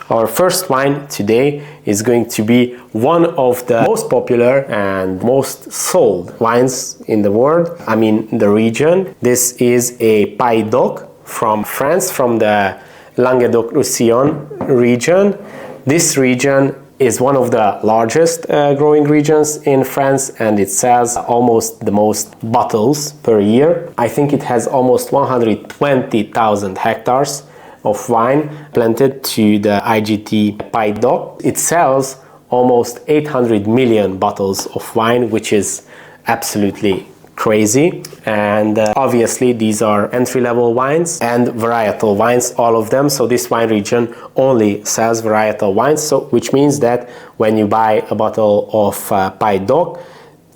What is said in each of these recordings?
Our first wine today is going to be one of the most popular and most sold wines in the world, I mean the region. This is a Pays d'Oc from France, from the Languedoc-Roussillon region. This region is one of the largest growing regions in France, and it sells almost the most bottles per year. I think it has almost 120,000 hectares of wine planted to the IGT Pays d'Oc. It sells almost 800 million bottles of wine, which is absolutely crazy. And obviously these are entry-level wines and varietal wines, all of them. So this wine region only sells varietal wines, so which means that when you buy a bottle of Pays d'Oc,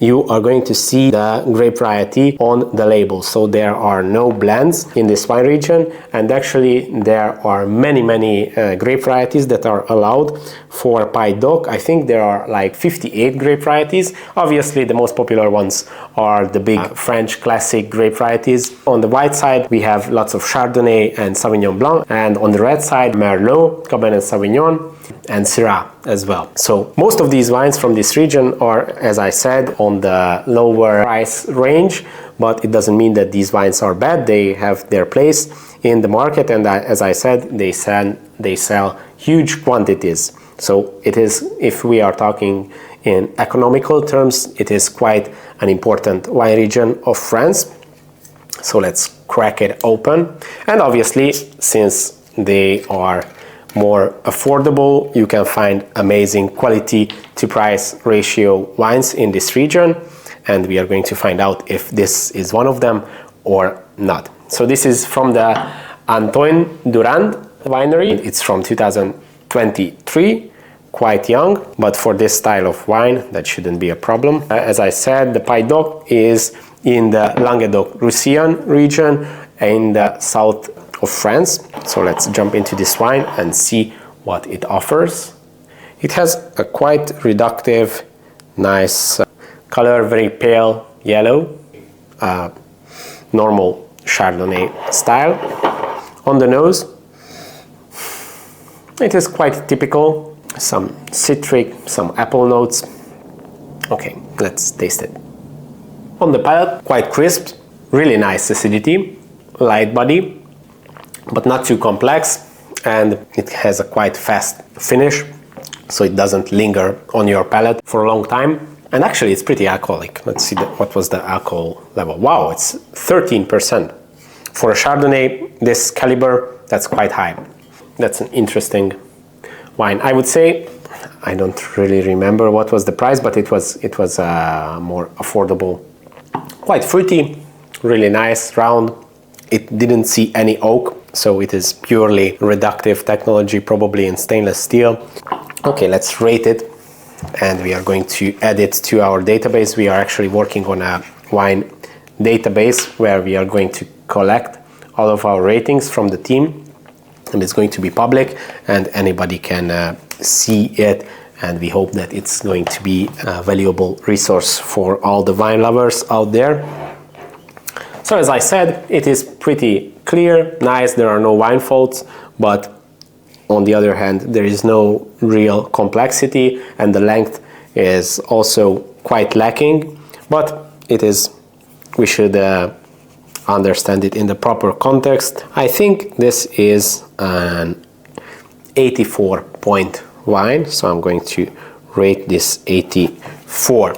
you are going to see the grape variety on the label. So there are no blends in this wine region, and actually there are many grape varieties that are allowed for Pays d'Oc. I think there are like 58 grape varieties. Obviously the most popular ones are the big French classic grape varieties. On the white side we have lots of Chardonnay and Sauvignon Blanc, and on the red side Merlot, Cabernet Sauvignon and Syrah as well. So most of these wines from this region are, as I said, on the lower price range, but it doesn't mean that these wines are bad. They have their place in the market, and as I said, they sell huge quantities. So it is, if we are talking in economical terms, it is quite an important wine region of France. So let's crack it open. And obviously, since they are more affordable, you can find amazing quality to price ratio wines in this region, and we are going to find out if this is one of them or not. So this is from the Antoine Durand winery. It's from 2023, quite young, but for this style of wine that shouldn't be a problem. As I said, the Pays d'Oc is in the Languedoc-Roussillon region in the south of France. So let's jump into this wine and see what it offers. It has a quite reductive, nice color, very pale yellow, normal Chardonnay style. On the nose, it is quite typical, some citric, some apple notes. Okay, let's taste it. On the palate, quite crisp, really nice acidity, light body, but not too complex, and it has a quite fast finish, so it doesn't linger on your palate for a long time. And actually it's pretty alcoholic. Let's see what was the alcohol level. Wow, it's 13%. For a Chardonnay this caliber, that's quite high. That's an interesting wine. I would say, I don't really remember what was the price, but it was more affordable. Quite fruity, really nice, round. It didn't see any oak, so it is purely reductive technology, probably in stainless steel. Okay, let's rate it, and we are going to add it to our database. We are actually working on a wine database where we are going to collect all of our ratings from the team, and it's going to be public and anybody can see it, and we hope that it's going to be a valuable resource for all the wine lovers out there. So as I said, it is pretty clear, nice, there are no wine faults, but on the other hand, there is no real complexity, and the length is also quite lacking, but it is, we should understand it in the proper context. I think this is an 84 point wine, so I'm going to rate this 84.